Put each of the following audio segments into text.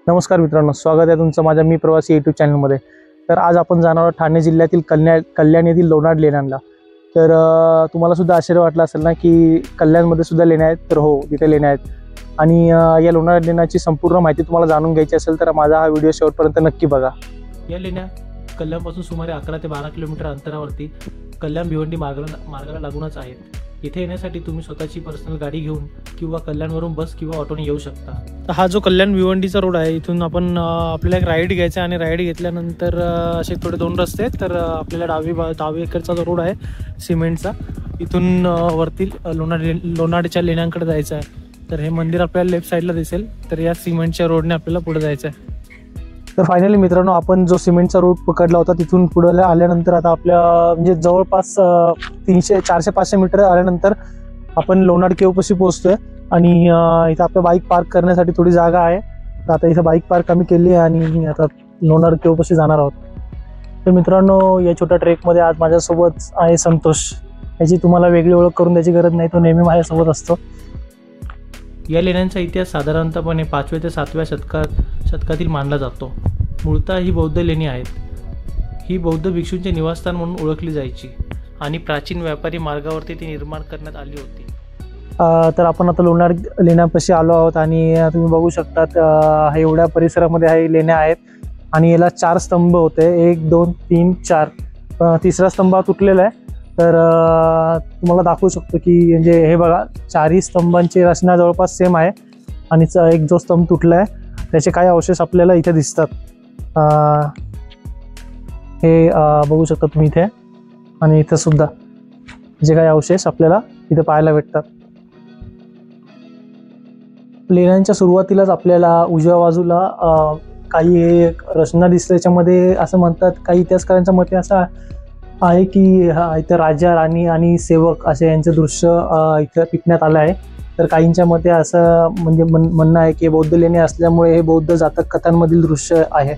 नमस्कार मित्रांनो, स्वागत आहे तुमचं माझ्या मी प्रवासी यूट्यूब चॅनलमध्ये। तर आज आपण जाणार आहोत ठाणे जिल्ह्यातील कल्याण येथील लोणार लेण्यांना। तर तुम्हाला सुद्धा आश्चर्य वाटलं असेल ना की कल्याणमध्ये सुद्धा लेण्या आहेत। तर हो, तिथे लेण्या आहेत आणि या लोणार लेण्याची संपूर्ण माहिती तुम्हाला जाणून घ्यायची असेल तर माझा हा व्हिडिओ शेवटपर्यंत नक्की बघा। या लेण्या कल्याणपासून सुमारे 11 ते 12 किलोमीटर अंतरावरती कल्याण भिवंडी मार्गाला लागूनच आहेत। इथे येण्यासाठी तुम्ही स्वतःची पर्सनल गाडी घेऊन किंवा कल्याणवरून बस किंवा ऑटोने येऊ शकता। तर हा जो कल्याण भिवंडीचा रोड आहे, इथून आपण आपल्याला एक राईड घ्यायचा आणि राईड घेतल्यानंतर असे थोडे दोन रस्ते आहेत। तर आपल्याला डावीकडचा जो रोड आहे सिमेंटचा, इथून वरती लोणारच्या लेण्यांकडे जायचं आहे। तर हे मंदिर आपल्याला लेफ्ट साईडला दिसेल। तर या सिमेंटच्या रोडने आपल्याला पुढे जायचं आहे। तर फायनली मित्रांनो, आपण जो सिमेंटचा रोड पकडला होता तिथून पुढे आल्यानंतर आता आपल्या म्हणजे जवळपास 400-500 मीटर आल्यानंतर आपण लोणार केवपाशी पोहोचतोय आणि इथं आपल्या बाईक पार्क करण्यासाठी थोडी जागा आहे। तर आता इथं बाईक पार्क आम्ही केली आहे आणि आता लोणार केवपाशी जाणार आहोत। तर मित्रांनो, या छोट्या ट्रेकमध्ये आज माझ्यासोबत आहे संतोष। याची तुम्हाला वेगळी ओळख करून द्यायची गरज नाही, तो नेहमी माझ्यासोबत असतो। या लेण्यांचा इतिहास साधारणतपणे 5व्या ते 7व्या शतकातील मानला जातो। मूळतः ही बौद्ध लेणी आहेत। ही बौद्ध भिक्षूंचे निवासस्थान म्हणून ओळखली जायची आणि प्राचीन व्यापारी मार्गावरती ती निर्माण करण्यात आली होती। तर आपण आता लोणार लेण्यापाशी आलो आहोत आणि तुम्ही बघू शकता एवढ्या परिसरामध्ये हा लेण्या आहेत आणि याला 4 स्तंभ होते, 1 2 3 4। तिसरा स्तंभ तुटलेला आहे। तर तुम्हाला दाखवू शकतो की म्हणजे हे बघा, 4ही स्तंभांची रचना जवळपास सेम आहे आणि एक जो स्तंभ तुटला आहे त्याचे काही अवशेष आपल्याला इथे दिसतात। हे बघू शकता तुम्ही इथे आणि इथे सुद्धा जे काही अवशेष आपल्याला इथे पाहायला भेटतात। लेण्यांच्या सुरुवातीलाच आपल्याला उजव्या बाजूला काही रचना दिसते। त्याच्यामध्ये असं म्हणतात, काही इतिहासकारांच्या मते असं आहे की इथे राजा राणी आणि सेवक असे यांचं दृश्य इथे टिपण्यात आलं आहे। तर काहींच्या मते असं म्हणजे म्हणणं आहे की बौद्ध लेणे असल्यामुळे हे बौद्ध जातक कथांमधील दृश्य आहे।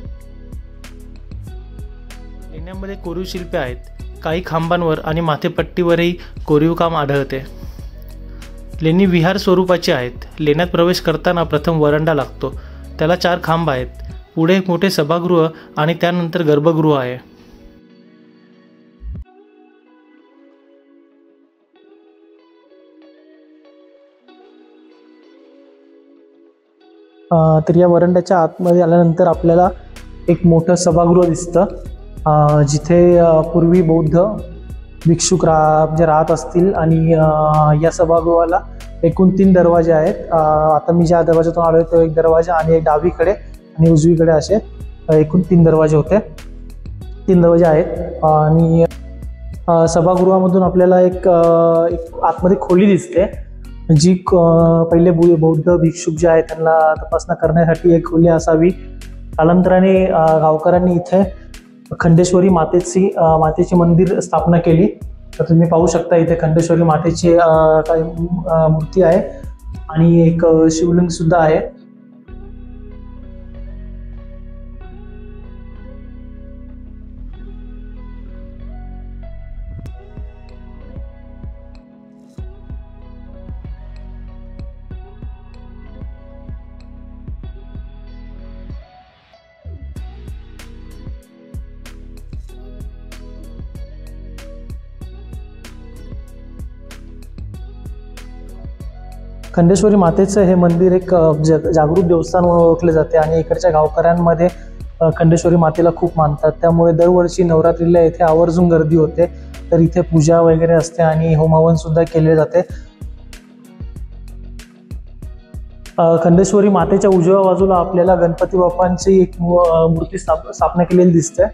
लेण्यांमध्ये कोरीव शिल्पे आहेत। काही खांबांवर आणि माथेपट्टीवरही कोरीव काम आढळते। लेणी विहार स्वरूपाची आहेत। लेण्यात प्रवेश करताना प्रथम वरांडा लागतो, त्याला 4 खांब आहेत। पुढे एक मोठे सभागृह आणि त्यानंतर गर्भगृह आहे। तर या वरांड्याच्या आतमध्ये आल्यानंतर आपल्याला एक मोठं सभागृह दिसतं, जिथे पूर्वी बौद्ध भिक्षुक राहत असतील आणि या सभागृहाला एकूण 3 दरवाजे आहेत। आता मी ज्या दरवाजातून आलोय तो एक दरवाजा आणि एक डावीकडे आणि उजवीकडे असे एकूण 3 दरवाजे होते, 3 दरवाजे आहेत। आणि सभागृहामधून आपल्याला एक आतमध्ये खोली दिसते, जी पहिले बौद्ध भिक्षुक जे आहेत त्यांना तपासणी करण्यासाठी एक खोली असावी। कालांतराने गावकऱ्यांनी इथे खंडेश्वरी मातेची मंदिर स्थापना केली। तर तुम्ही पाहू शकता इथे खंडेश्वरी मातेची काही मूर्ती आहे आणि एक शिवलिंग सुद्धा आहे। खंडेश्वरी मातेचं हे मंदिर एक जागृत देवस्थान म्हणून ओळखले जाते आणि इकडच्या गावकऱ्यांमध्ये खंडेश्वरी मातेला खूप मानतात। त्यामुळे दरवर्षी नवरात्रीला इथे आवर्जून गर्दी होते। तर इथे पूजा वगैरे असते आणि होमहवन सुद्धा केले जाते। खंडेश्वरी मातेच्या उजव्या बाजूला आपल्याला गणपती बाप्पांची एक मूर्ती स्थापना केलेली दिसते।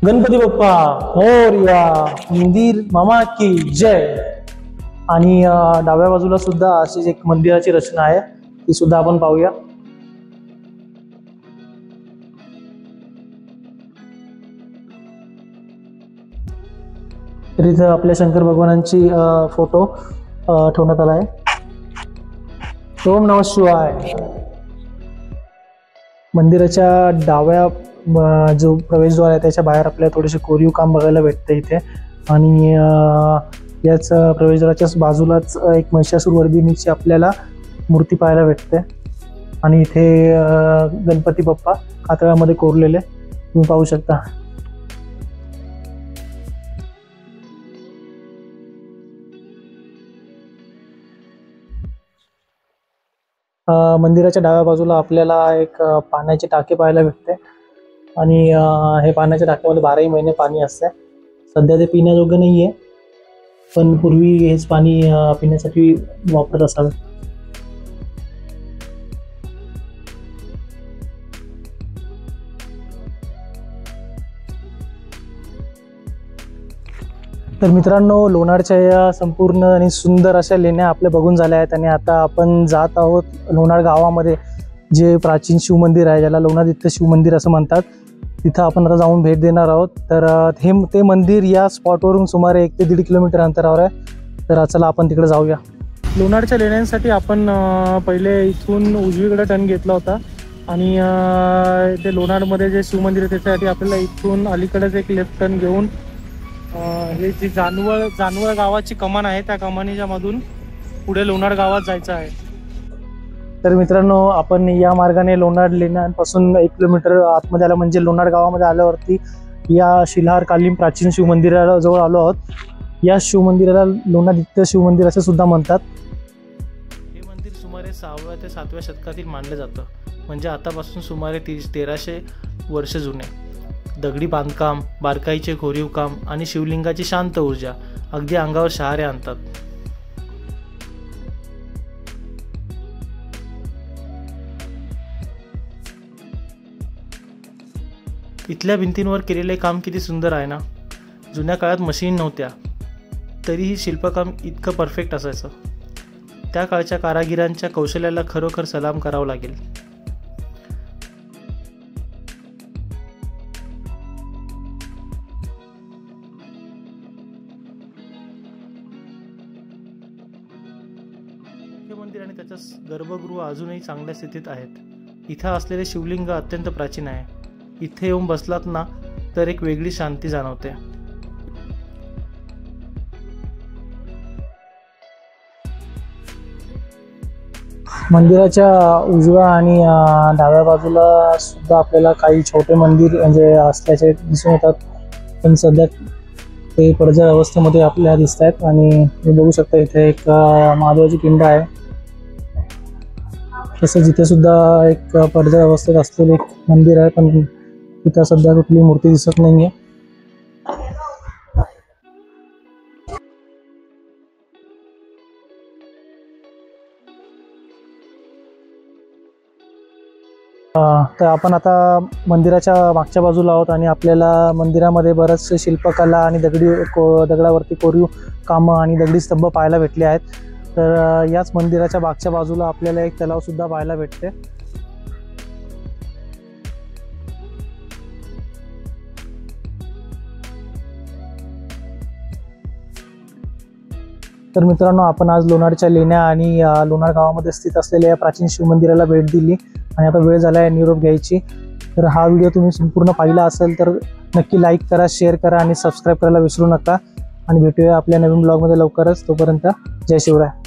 गणपती बाप्पा मोरया, मंदिर मामा की जय। आणि डाव्या बाजूला सुद्धा अशी एक मंदिराची रचना आहे, ती सुद्धा आपण पाहूया। तर इथं आपल्या शंकर भगवानांची फोटो ठेवण्यात आला आहे। ओम नमः शिवाय। मंदिराच्या डाव्या जो प्रवेशद्वार आहे त्याच्या बाहेर आपल्याला थोडेसे कोरीव काम बघायला भेटते इथे आणि याच प्रवेशद्वाराच्या बाजूलाच एक महिषासुरमर्दिनीची आपल्याला मूर्ती पाहायला भेटते। आणि इथे गणपती बाप्पा कातळामध्ये कोरलेले तुम्ही पाहू शकता. मंदिराच्या डाव्या बाजूला आपल्याला एक पाण्याची टाकी पाहायला भेटते आणि हे पाण्याच्या टाकीमध्ये 12ही महिने पाणी असते. सध्या ते पिण्यायोग्य नाही आहे, पण पूर्वी हेच पाणी पिण्यासाठी वापरत असावे. तर मित्रांनो, लोणारच्या या संपूर्ण आणि सुंदर अशा लेण्या आपल्या बघून झाल्या आहेत आणि आता आपण जात आहोत लोणार गावामध्ये, जे प्राचीन शिवमंदिर आहे, ज्याला लोणादित्य शिवमंदिर असं म्हणतात. तिथं आपण आता जाऊन भेट देणार आहोत. तर ते मंदिर या स्पॉटवरून सुमारे 1 ते 1.5 किलोमीटर अंतरावर आहे. तर चला आपण तिकडे जाऊया. लोणारच्या लेण्यांसाठी आपण पहिले इथून उजवीकडे टर्न घेतला होता आणि ते लोणारमध्ये जे शिवमंदिर आहे त्याच्यासाठी आपल्याला इथून अलीकडेच एक लेफ्ट टर्न घेऊन हे जी जानवळ गावाची कमान आहे त्या कमानीच्या मधून पुढे लोणार गावात जायचं आहे. तर मित्रांनो, आपण या मार्गाने लोणार लेण्यांपासून 1 किलोमीटर आतमध्ये आलं म्हणजे लोणार गावामध्ये आल्यावरती या शिल्हारकालीन प्राचीन शिवमंदिराला जवळ आलो आहोत. या शिवमंदिराला लोणादित्य शिवमंदिर असे सुद्धा म्हणतात. हे मंदिर सुमारे 6व्या ते 7व्या शतकातील मानले जातं, म्हणजे आतापासून सुमारे 1300 वर्ष जुने. दगडी बांधकाम, बारकाईचे कोरीव काम आणि शिवलिंगाची शांत ऊर्जा अगदी अंगावर शहारे आणतात. इथल्या भिंतींवर केलेले काम किती सुंदर आहे ना. जुन्या काळात मशीन नव्हत्या तरीही शिल्पकाम इतकं परफेक्ट असायचं. त्या काळच्या कारागिरांच्या कौशल्याला खरोखर सलाम करावं लागेल. हे मंदिर आणि त्याचा गर्भगृह अजूनही चांगल्या स्थितीत आहेत. इथं असलेले शिवलिंग अत्यंत प्राचीन आहे. इथे येऊन बसलात ना तर एक वेगळी शांती जाणवते. मंदिराच्या उजव्या आणि डाव्या बाजूला सुद्धा आपल्याला काही छोटे मंदिर म्हणजे असल्याचे दिसून येतात, पण सध्या ते पडझड अवस्थेमध्ये आपल्याला दिसत आहेत. आणि तुम्ही बघू शकता इथे एक महादेवाची पिंड आहे. तसंच इथे सुद्धा एक पडझड अवस्थेत असलेले एक मंदिर आहे, पण तिथं सध्या कुठली मूर्ती दिसत नाहीये. तर आपण आता मंदिराच्या मागच्या बाजूला आहोत आणि आपल्याला मंदिरामध्ये बरंचसे शिल्पकला आणि दगडावरती कोरीव कामं आणि दगडी स्तंभ पाहायला भेटले आहेत. तर याच मंदिराच्या मागच्या बाजूला आपल्याला एक तलाव सुद्धा पाहायला भेटते. तर मित्रांनो, आपण आज लोणारच्या लेण्या आणि लोणार गावामध्ये स्थित असलेल्या या प्राचीन शिवमंदिराला भेट दिली आणि आता वेळ झाला आहे निरोप घ्यायची. तर हा व्हिडिओ तुम्ही संपूर्ण पाहिला असेल तर नक्की लाईक करा, शेअर करा आणि सबस्क्राईब करायला विसरू नका. आणि भेटूया आपल्या नवीन ब्लॉगमध्ये लवकरच. तोपर्यंत जय शिवराय.